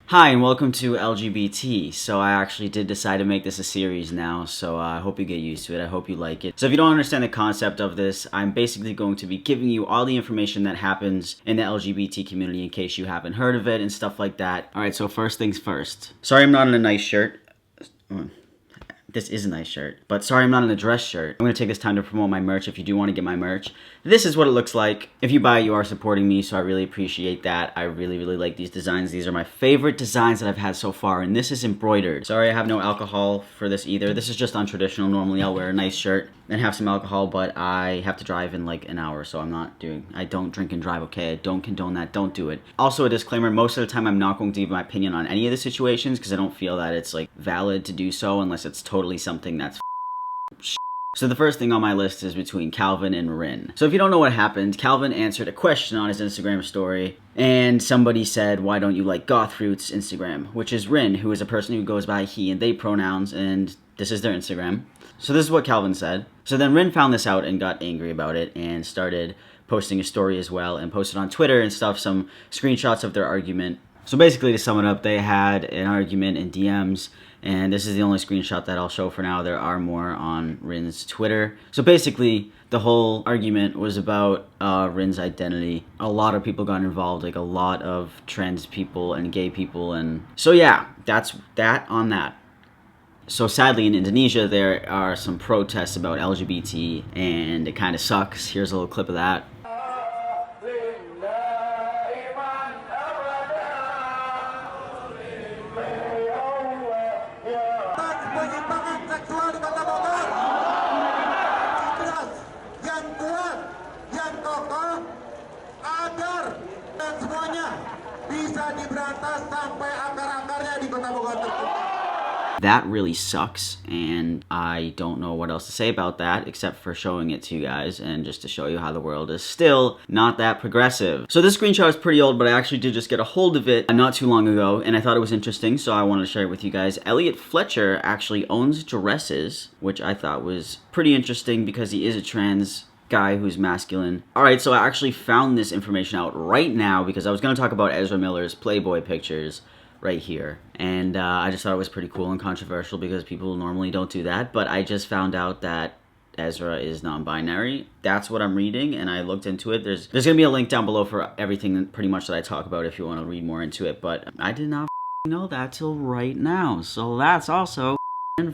Hi and welcome to LGBT. So I actually did decide to make this a series now, so I hope you get used to it. I hope you like it. So if you don't understand the concept of this, I'm basically going to be giving you all the information that happens in the LGBT community in case you haven't heard of it and stuff like that. Alright, so first things first. Sorry I'm not in a nice shirt. This is a nice shirt, but sorry I'm not in a dress shirt. I'm going to take this time to promote my merch if you do want to get my merch. This is what it looks like. If you buy it, you are supporting me, so I really appreciate that. I really like these designs. These are my favorite designs that I've had so far, and this is embroidered. Sorry I have no alcohol for this either. This is just untraditional. Normally I'll wear a nice shirt and have some alcohol, but I have to drive in like an hour, so I don't drink and drive, okay? I don't condone that. Don't do it. Also, a disclaimer, most of the time I'm not going to give my opinion on any of the situations because I don't feel that it's like valid to do so unless it's totally something that's So the first thing on my list is between Calvin and Rin. So if you don't know what happened, Calvin answered a question on his Instagram story, and somebody said, why don't you like Goth Fruit's Instagram? Which is Rin, who is a person who goes by he and they pronouns, and this is their Instagram. So this is what Calvin said. So then Rin found this out and got angry about it and started posting a story as well and posted on Twitter and stuff some screenshots of their argument. So basically, to sum it up, they had an argument in DMs, and this is the only screenshot that I'll show for now. There are more on Rin's Twitter. So basically, the whole argument was about Rin's identity. A lot of people got involved, like a lot of trans people and gay people, and so yeah, that's that on that. So sadly, in Indonesia, there are some protests about LGBT, and it kind of sucks. Here's a little clip of that. That really sucks, and I don't know what else to say about that except for showing it to you guys and just to show you how the world is still not that progressive. So this screenshot is pretty old, but I actually did just get a hold of it not too long ago, and I thought it was interesting, so I wanted to share it with you guys. Elliot Fletcher actually owns dresses, which I thought was pretty interesting because he is a trans guy who's masculine. Alright, so I actually found this information out right now because I was going to talk about Ezra Miller's Playboy pictures right here, and I just thought it was pretty cool and controversial because people normally don't do that, but I just found out that Ezra is non-binary. That's what I'm reading, and I looked into it. There's gonna be a link down below for everything pretty much that I talk about if you want to read more into it, but I did not know that till right now, so that's also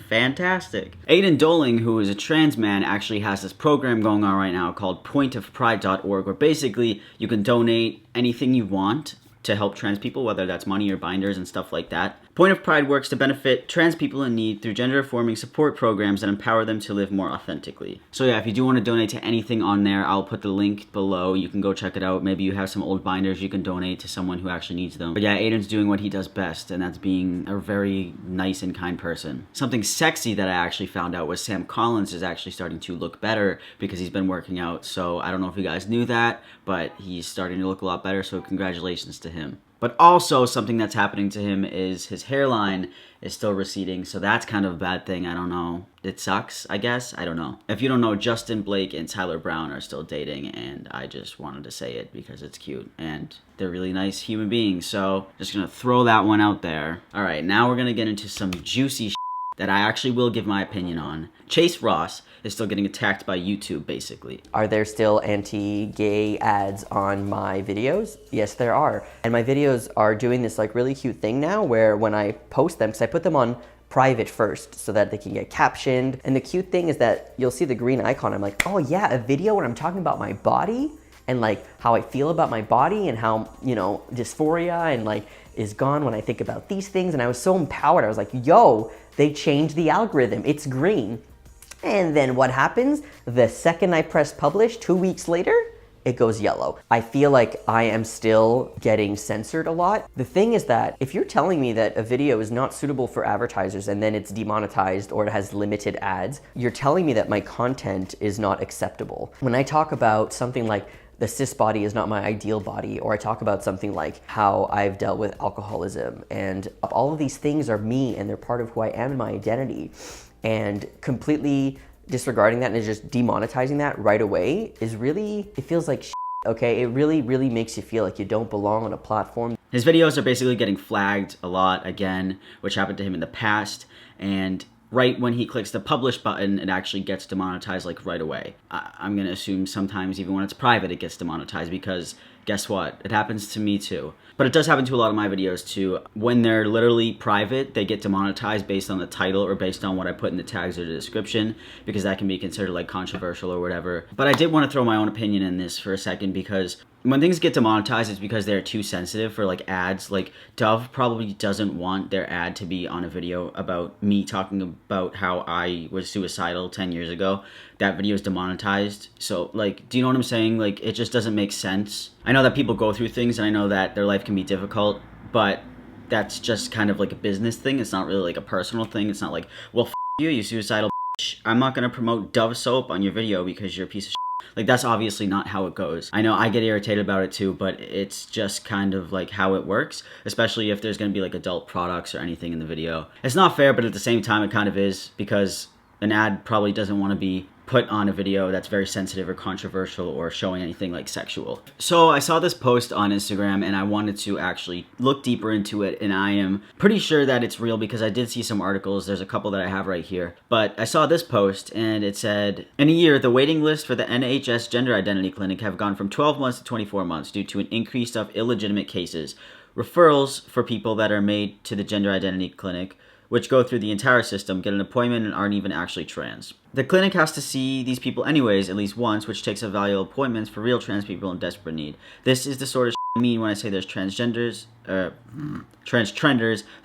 fantastic. Aiden Doling, who is a trans man, actually has this program going on right now called pointofpride.org, where basically you can donate anything you want to help trans people, whether that's money or binders and stuff like that. Point of Pride works to benefit trans people in need through gender-affirming support programs that empower them to live more authentically. So yeah, if you do want to donate to anything on there, I'll put the link below. You can go check it out. Maybe you have some old binders you can donate to someone who actually needs them. But yeah, Aiden's doing what he does best, and that's being a very nice and kind person. Something sexy that I actually found out was Sam Collins is actually starting to look better because he's been working out. So I don't know if you guys knew that, but he's starting to look a lot better, so congratulations to him. But also, something that's happening to him is his hairline is still receding, so that's kind of a bad thing. I don't know. It sucks, I guess. I don't know. If you don't know, Justin Blake and Tyler Brown are still dating, and I just wanted to say it because it's cute, and they're really nice human beings, so just gonna throw that one out there. Alright, now we're gonna get into some juicy that I actually will give my opinion on. Chase Ross is still getting attacked by YouTube, basically. Are there still anti-gay ads on my videos? Yes, there are. And my videos are doing this like really cute thing now where when I post them, because I put them on private first so that they can get captioned. And the cute thing is that you'll see the green icon. I'm like, oh yeah, a video when I'm talking about my body and like how I feel about my body and how, you know, dysphoria and like is gone when I think about these things. And I was so empowered. I was like, yo, they changed the algorithm. It's green. And then what happens? The second I press publish, 2 weeks later, it goes yellow. I feel like I am still getting censored a lot. The thing is that if you're telling me that a video is not suitable for advertisers and then it's demonetized or it has limited ads, you're telling me that my content is not acceptable. When I talk about something like the cis body is not my ideal body, or I talk about something like how I've dealt with alcoholism, and all of these things are me and they're part of who I am and my identity, and completely disregarding that and just demonetizing that right away is really, it feels like shit, okay? It really makes you feel like you don't belong on a platform. His videos are basically getting flagged a lot again, which happened to him in the past, and right when he clicks the publish button, it actually gets demonetized like right away. I'm gonna assume sometimes even when it's private, it gets demonetized because guess what? It happens to me too. But it does happen to a lot of my videos too. When they're literally private, they get demonetized based on the title or based on what I put in the tags or the description, because that can be considered like controversial or whatever. But I did want to throw my own opinion in this for a second, because when things get demonetized, it's because they're too sensitive for like ads. Like Dove probably doesn't want their ad to be on a video about me talking about how I was suicidal 10 years ago. That video is demonetized. So like, do you know what I'm saying? Like, it just doesn't make sense. I know that people go through things, and I know that their life can be difficult, but that's just kind of like a business thing. It's not really like a personal thing. It's not like, well, you suicidal bitch. I'm not gonna promote Dove soap on your video because you're a piece of shit. Like, that's obviously not how it goes. I know I get irritated about it too, but it's just kind of like how it works, especially if there's gonna be like adult products or anything in the video. It's not fair, but at the same time it kind of is, because an ad probably doesn't want to be put on a video that's very sensitive or controversial or showing anything like sexual. So I saw this post on Instagram and I wanted to actually look deeper into it, and I am pretty sure that it's real because I did see some articles. There's a couple that I have right here. But I saw this post and it said, in a year, the waiting list for the NHS Gender Identity Clinic have gone from 12 months to 24 months due to an increase of illegitimate cases. Referrals for people that are made to the Gender Identity Clinic, which go through the entire system, get an appointment, and aren't even actually trans. The clinic has to see these people anyways, at least once, which takes up valuable appointments for real trans people in desperate need. This is the sort of I mean when I say there's trans trenders that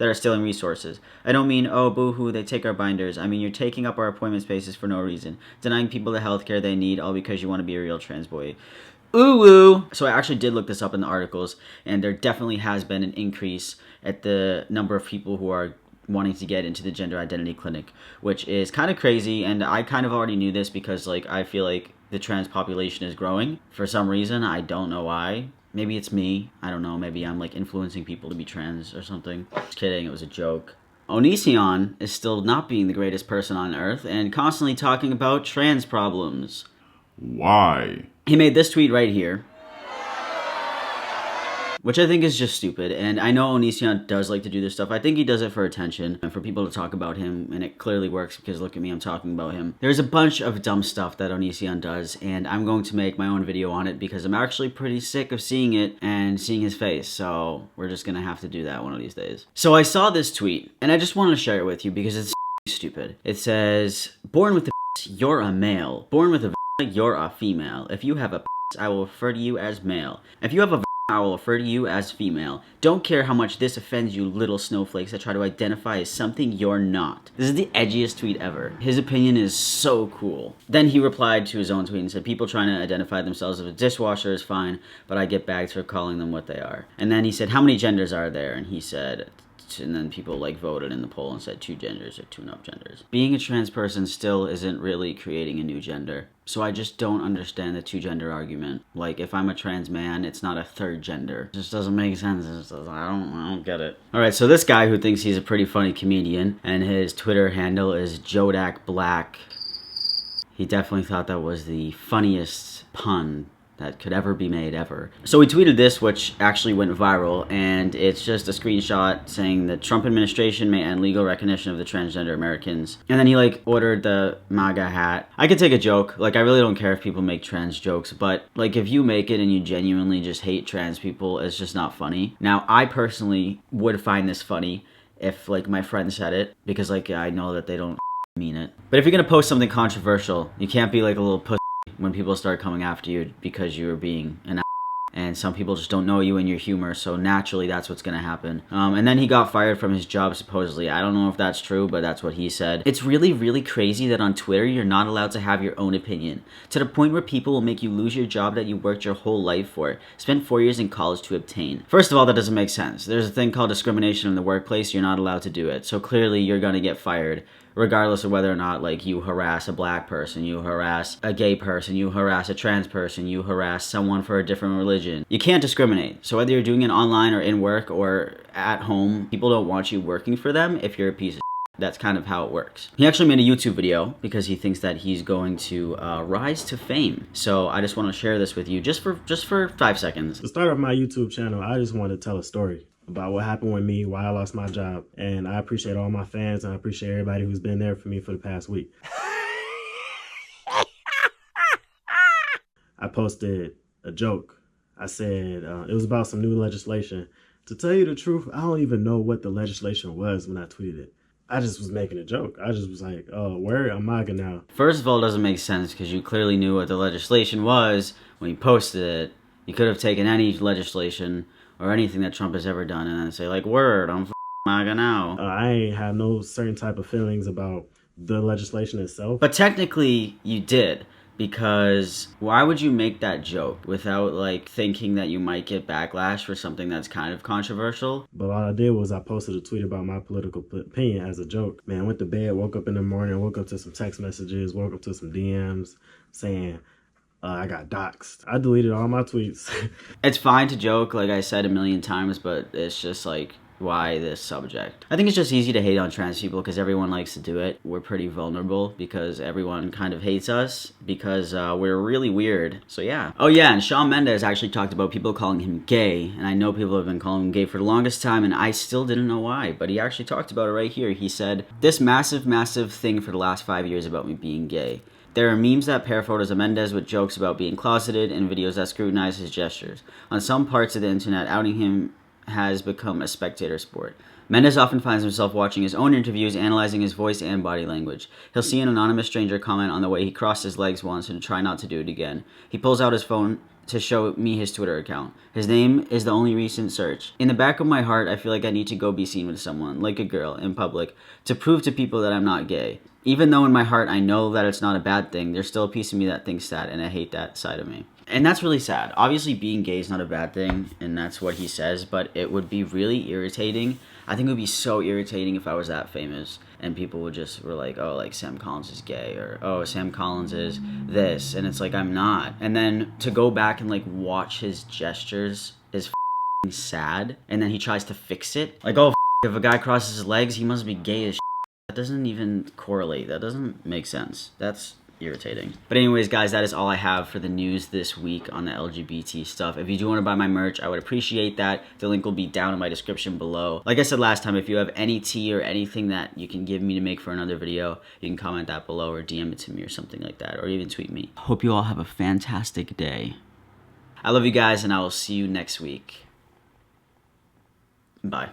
are stealing resources. I don't mean, oh, boo-hoo, they take our binders. I mean, you're taking up our appointment spaces for no reason, denying people the healthcare they need, all because you want to be a real trans boy. Ooh woo. So I actually did look this up in the articles, and there definitely has been an increase at the number of people who are wanting to get into the gender identity clinic, which is kind of crazy. And I kind of already knew this because like I feel like the trans population is growing for some reason. I don't know why. Maybe it's me. I don't know. Maybe I'm like influencing people to be trans or something. Just kidding. It was a joke. Onision is still not being the greatest person on earth and constantly talking about trans problems. Why? He made this tweet right here, which I think is just stupid. And I know Onision does like to do this stuff. I think he does it for attention and for people to talk about him, and it clearly works because look at me, I'm talking about him. There's a bunch of dumb stuff that Onision does, and I'm going to make my own video on it because I'm actually pretty sick of seeing it and seeing his face. So we're just gonna have to do that one of these days. So I saw this tweet, and I just wanted to share it with you because it's stupid. It says, born with a you're a male. Born with a you're a female. If you have a I will refer to you as male. If you have a I will refer to you as female. Don't care how much this offends you little snowflakes that try to identify as something you're not. This is the edgiest tweet ever. His opinion is so cool. Then he replied to his own tweet and said, people trying to identify themselves as a dishwasher is fine, but I get bagged for calling them what they are. And then he said, how many genders are there? And he said, and then people like voted in the poll and said 2 genders or 2 enough genders. Being a trans person still isn't really creating a new gender. So I just don't understand the 2 gender argument. Like, if I'm a trans man, it's not a 3rd gender. It just doesn't make sense. I don't get it. Alright, so this guy who thinks he's a pretty funny comedian, and his Twitter handle is Jodak Black. He definitely thought that was the funniest pun that could ever be made ever. So he tweeted this, which actually went viral, and it's just a screenshot saying the Trump administration may end legal recognition of the transgender Americans. And then he like ordered the MAGA hat. I could take a joke, like I really don't care if people make trans jokes, but like if you make it and you genuinely just hate trans people, it's just not funny. Now I personally would find this funny if like my friend said it, because like I know that they don't mean it. But if you're gonna post something controversial, you can't be like a little pussy when people start coming after you because you're being an and some people just don't know you and your humor, so naturally that's what's gonna happen. And then he got fired from his job supposedly. I don't know if that's true, but that's what he said. It's really, really crazy that on Twitter you're not allowed to have your own opinion, to the point where people will make you lose your job that you worked your whole life for, spent 4 years in college to obtain. First of all, that doesn't make sense. There's a thing called discrimination in the workplace. You're not allowed to do it, so clearly you're gonna get fired, regardless of whether or not like you harass a black person, you harass a gay person, you harass a trans person, you harass someone for a different religion. You can't discriminate. So whether you're doing it online or in work or at home, people don't want you working for them if you're a piece of shit. That's kind of how it works. He actually made a YouTube video because he thinks that he's going to rise to fame. So I just want to share this with you just for 5 seconds. To start off my YouTube channel, I just wanted to tell a story about what happened with me, why I lost my job. And I appreciate all my fans, and I appreciate everybody who's been there for me for the past week. I posted a joke. I said it was about some new legislation. To tell you the truth, I don't even know what the legislation was when I tweeted it. I just was making a joke. I just was like, oh, where am I now? First of all, it doesn't make sense because you clearly knew what the legislation was when you posted it. You could have taken any legislation or anything that Trump has ever done and then say like, word, I'm MAGA now. I ain't have no certain type of feelings about the legislation itself. But technically you did, because why would you make that joke without like thinking that you might get backlash for something that's kind of controversial? But all I did was I posted a tweet about my political opinion as a joke. Man, I went to bed, woke up in the morning, woke up to some text messages, woke up to some DMs saying, I got doxxed. I deleted all my tweets. It's fine to joke, like I said a million times, but it's just like, why this subject? I think it's just easy to hate on trans people because everyone likes to do it. We're pretty vulnerable because everyone kind of hates us because we're really weird. So yeah. Oh yeah, and Shawn Mendes actually talked about people calling him gay, and I know people have been calling him gay for the longest time, and I still didn't know why, but he actually talked about it right here. He said, this massive thing for the last 5 years about me being gay. There are memes that pair photos of Mendes with jokes about being closeted and videos that scrutinize his gestures. On some parts of the internet, outing him has become a spectator sport. Mendes often finds himself watching his own interviews, analyzing his voice and body language. He'll see an anonymous stranger comment on the way he crossed his legs once and try not to do it again. He pulls out his phone to show me his Twitter account. His name is the only recent search. In the back of my heart, I feel like I need to go be seen with someone, like a girl, in public, to prove to people that I'm not gay. Even though in my heart I know that it's not a bad thing, there's still a piece of me that thinks that, and I hate that side of me. And that's really sad. Obviously, being gay is not a bad thing, and that's what he says, but it would be really irritating. I think it would be so irritating if I was that famous, and people were like, oh, like, Sam Collins is gay, or, oh, Sam Collins is this, and it's like, I'm not. And then to go back and, like, watch his gestures is f***ing sad, and then he tries to fix it. Like, oh, if a guy crosses his legs, he must be gay as shit. That doesn't even correlate. That doesn't make sense. That's irritating. But anyways, guys, that is all I have for the news this week on the LGBT stuff. If you do want to buy my merch, I would appreciate that. The link will be down in my description below. Like I said last time, if you have any tea or anything that you can give me to make for another video, you can comment that below or DM it to me or something like that, or even tweet me. Hope you all have a fantastic day. I love you guys, and I will see you next week. Bye.